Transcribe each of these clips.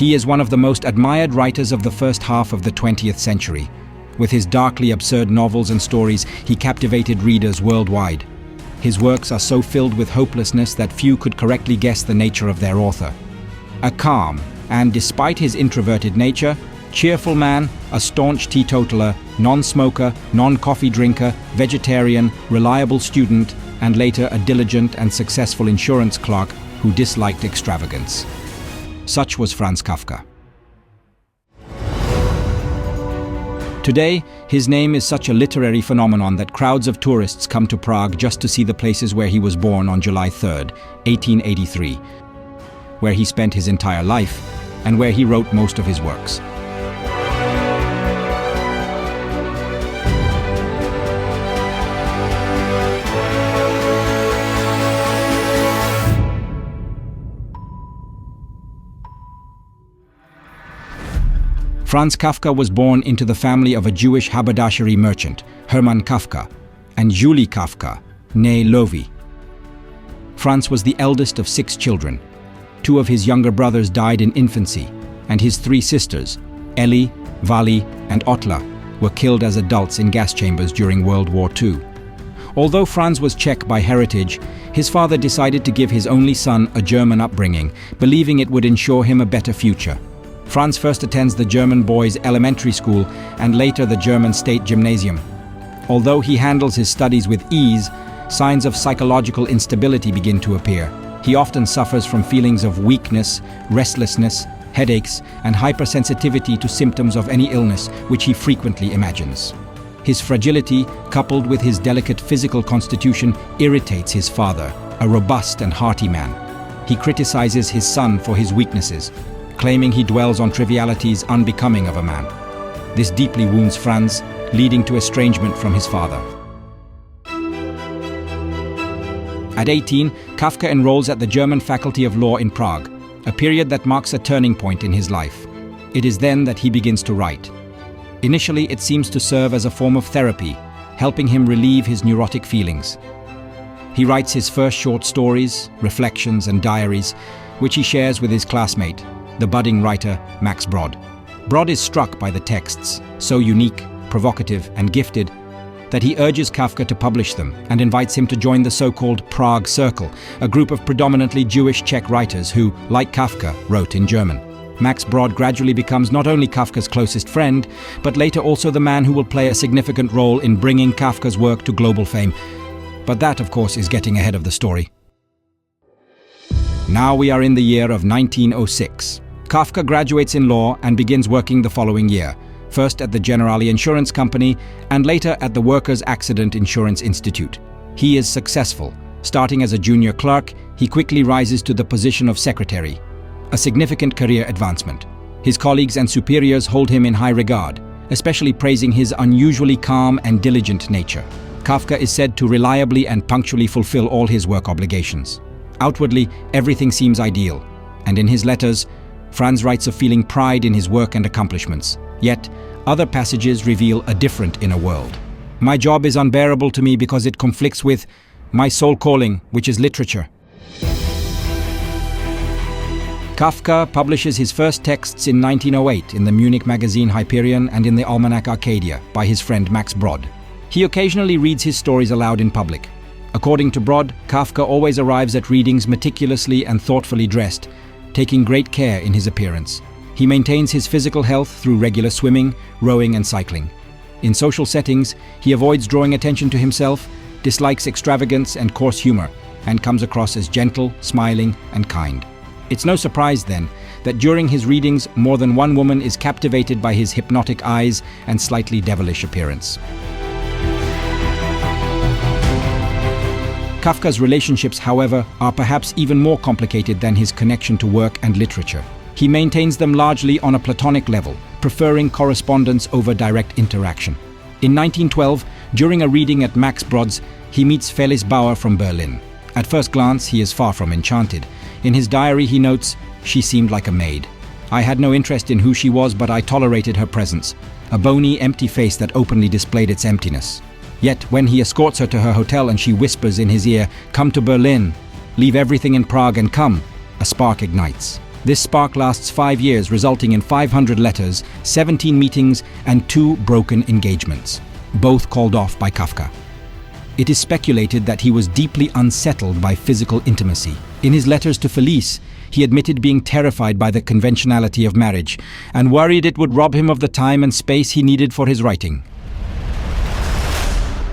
He is one of the most admired writers of the first half of the 20th century. With his darkly absurd novels and stories, he captivated readers worldwide. His works are so filled with hopelessness that few could correctly guess the nature of their author. A calm, and despite his introverted nature, cheerful man, a staunch teetotaler, non-smoker, non-coffee drinker, vegetarian, reliable student, and later a diligent and successful insurance clerk who disliked extravagance. Such was Franz Kafka. Today, his name is such a literary phenomenon that crowds of tourists come to Prague just to see the places where he was born on July 3rd, 1883, where he spent his entire life, and where he wrote most of his works. Franz Kafka was born into the family of a Jewish haberdashery merchant, Hermann Kafka, and Julie Kafka, née Lovi. Franz was the eldest of 6 children. 2 of his younger brothers died in infancy, and his 3 sisters, Ellie, Vali, and Otla, were killed as adults in gas chambers during World War II. Although Franz was Czech by heritage, his father decided to give his only son a German upbringing, believing it would ensure him a better future. Franz first attends the German boys' elementary school and later the German state gymnasium. Although he handles his studies with ease, signs of psychological instability begin to appear. He often suffers from feelings of weakness, restlessness, headaches, and hypersensitivity to symptoms of any illness, which he frequently imagines. His fragility, coupled with his delicate physical constitution, irritates his father, a robust and hearty man. He criticizes his son for his weaknesses, claiming he dwells on trivialities unbecoming of a man. This deeply wounds Franz, leading to estrangement from his father. At 18, Kafka enrolls at the German Faculty of Law in Prague, a period that marks a turning point in his life. It is then that he begins to write. Initially, it seems to serve as a form of therapy, helping him relieve his neurotic feelings. He writes his first short stories, reflections, and diaries, which he shares with his classmate, the budding writer Max Brod. Brod is struck by the texts, so unique, provocative, and gifted, that he urges Kafka to publish them and invites him to join the so-called Prague Circle, a group of predominantly Jewish Czech writers who, like Kafka, wrote in German. Max Brod gradually becomes not only Kafka's closest friend, but later also the man who will play a significant role in bringing Kafka's work to global fame. But that, of course, is getting ahead of the story. Now we are in the year of 1906. Kafka graduates in law and begins working the following year, first at the Generali Insurance Company and later at the Workers' Accident Insurance Institute. He is successful. Starting as a junior clerk, he quickly rises to the position of secretary, a significant career advancement. His colleagues and superiors hold him in high regard, especially praising his unusually calm and diligent nature. Kafka is said to reliably and punctually fulfill all his work obligations. Outwardly, everything seems ideal, and in his letters, Franz writes of feeling pride in his work and accomplishments. Yet, other passages reveal a different inner world. My job is unbearable to me because it conflicts with my sole calling, which is literature. Kafka publishes his first texts in 1908 in the Munich magazine Hyperion and in the almanac Arcadia by his friend Max Brod. He occasionally reads his stories aloud in public. According to Brod, Kafka always arrives at readings meticulously and thoughtfully dressed, taking great care in his appearance. He maintains his physical health through regular swimming, rowing, and cycling. In social settings, he avoids drawing attention to himself, dislikes extravagance and coarse humor, and comes across as gentle, smiling, and kind. It's no surprise, then, that during his readings, more than one woman is captivated by his hypnotic eyes and slightly devilish appearance. Kafka's relationships, however, are perhaps even more complicated than his connection to work and literature. He maintains them largely on a platonic level, preferring correspondence over direct interaction. In 1912, during a reading at Max Brod's, he meets Felis Bauer from Berlin. At first glance, he is far from enchanted. In his diary, he notes, "She seemed like a maid. I had no interest in who she was, but I tolerated her presence, a bony, empty face that openly displayed its emptiness. Yet, when he escorts her to her hotel and she whispers in his ear, 'Come to Berlin, leave everything in Prague and come,' a spark ignites. This spark lasts 5 years, resulting in 500 letters, 17 meetings, and 2 broken engagements, both called off by Kafka. It is speculated that he was deeply unsettled by physical intimacy. In his letters to Felice, he admitted being terrified by the conventionality of marriage and worried it would rob him of the time and space he needed for his writing.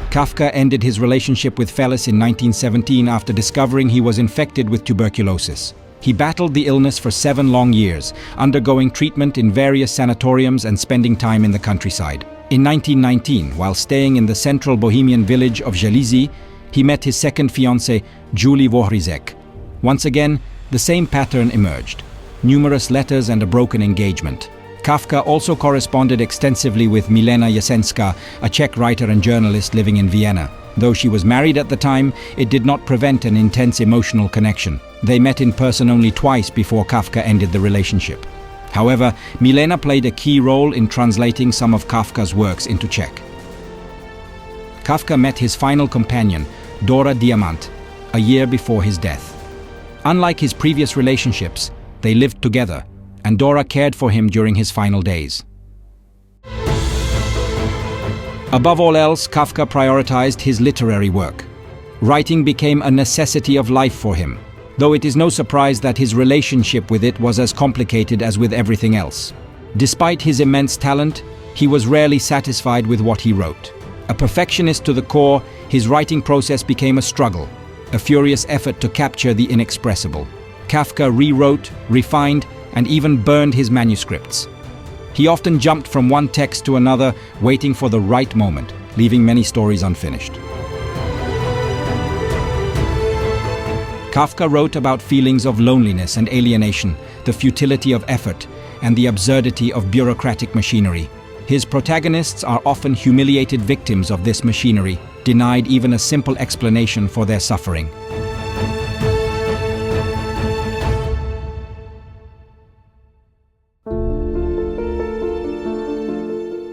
Kafka ended his relationship with Felice in 1917 after discovering he was infected with tuberculosis. He battled the illness for 7 long years, undergoing treatment in various sanatoriums and spending time in the countryside. In 1919, while staying in the central Bohemian village of Jelizy, he met his second fiancée, Julie Vohrizek. Once again, the same pattern emerged: numerous letters and a broken engagement. Kafka also corresponded extensively with Milena Jasenska, a Czech writer and journalist living in Vienna. Though she was married at the time, it did not prevent an intense emotional connection. They met in person only twice before Kafka ended the relationship. However, Milena played a key role in translating some of Kafka's works into Czech. Kafka met his final companion, Dora Diamant, a year before his death. Unlike his previous relationships, they lived together, and Dora cared for him during his final days. Above all else, Kafka prioritized his literary work. Writing became a necessity of life for him, though it is no surprise that his relationship with it was as complicated as with everything else. Despite his immense talent, he was rarely satisfied with what he wrote. A perfectionist to the core, his writing process became a struggle, a furious effort to capture the inexpressible. Kafka rewrote, refined, and even burned his manuscripts. He often jumped from one text to another, waiting for the right moment, leaving many stories unfinished. Kafka wrote about feelings of loneliness and alienation, the futility of effort, and the absurdity of bureaucratic machinery. His protagonists are often humiliated victims of this machinery, denied even a simple explanation for their suffering.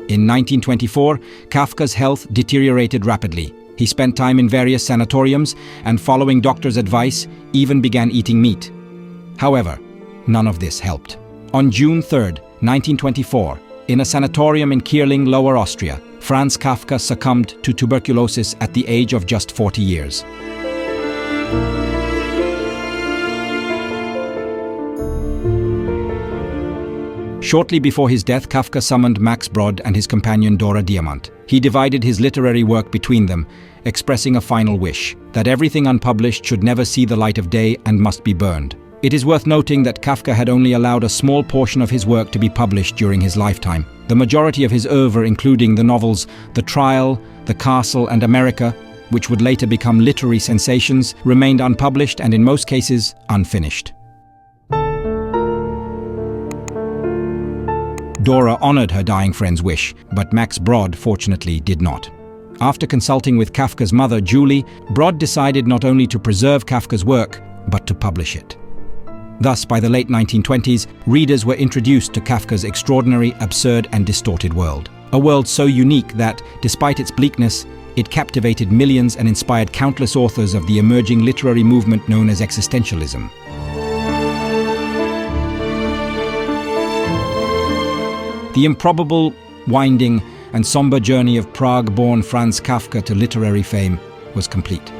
In 1924, Kafka's health deteriorated rapidly. He spent time in various sanatoriums and, following doctors' advice, even began eating meat. However, none of this helped. On June 3, 1924, in a sanatorium in Kierling, Lower Austria, Franz Kafka succumbed to tuberculosis at the age of just 40 years. Shortly before his death, Kafka summoned Max Brod and his companion Dora Diamant. He divided his literary work between them, expressing a final wish, that everything unpublished should never see the light of day and must be burned. It is worth noting that Kafka had only allowed a small portion of his work to be published during his lifetime. The majority of his oeuvre, including the novels The Trial, The Castle, and America, which would later become literary sensations, remained unpublished and in most cases unfinished. Dora honored her dying friend's wish, but Max Brod fortunately did not. After consulting with Kafka's mother, Julie, Brod decided not only to preserve Kafka's work, but to publish it. Thus, by the late 1920s, readers were introduced to Kafka's extraordinary, absurd, and distorted world. A world so unique that, despite its bleakness, it captivated millions and inspired countless authors of the emerging literary movement known as existentialism. The improbable, winding, and somber journey of Prague-born Franz Kafka to literary fame was complete.